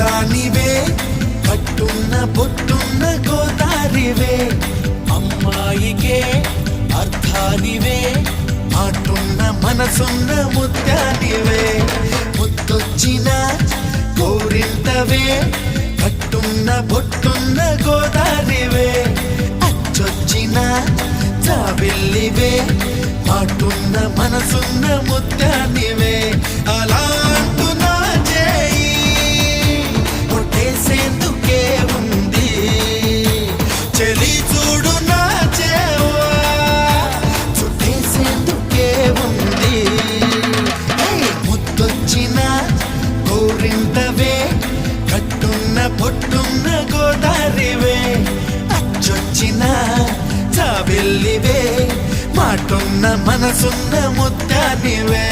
అందానివే కట్టున్న బొట్టున్న గోదారివే అమ్మాయికే అర్థానివే మాటున్న మనసున్న ముత్యానివే ముద్దొచ్చిన గోరింతవే కట్టున్న బొట్టున్న గోదారివే అచ్చొచ్చిన జాబిల్లివే మాటున్న మనసున్న ముత్యానివే అలా అంటున్నా చేయి కొట్టేసేందుకే ఉంది చెలి చూడు నా చేవా చుట్టేసేందుకే ఉంది ముద్దొచ్చిన గోరింటవే కట్టున్న పొట్టున్న గోదారివే అచ్చొచ్చిన జాబిల్లివే మాటున్న మనసున్న ముత్యానివే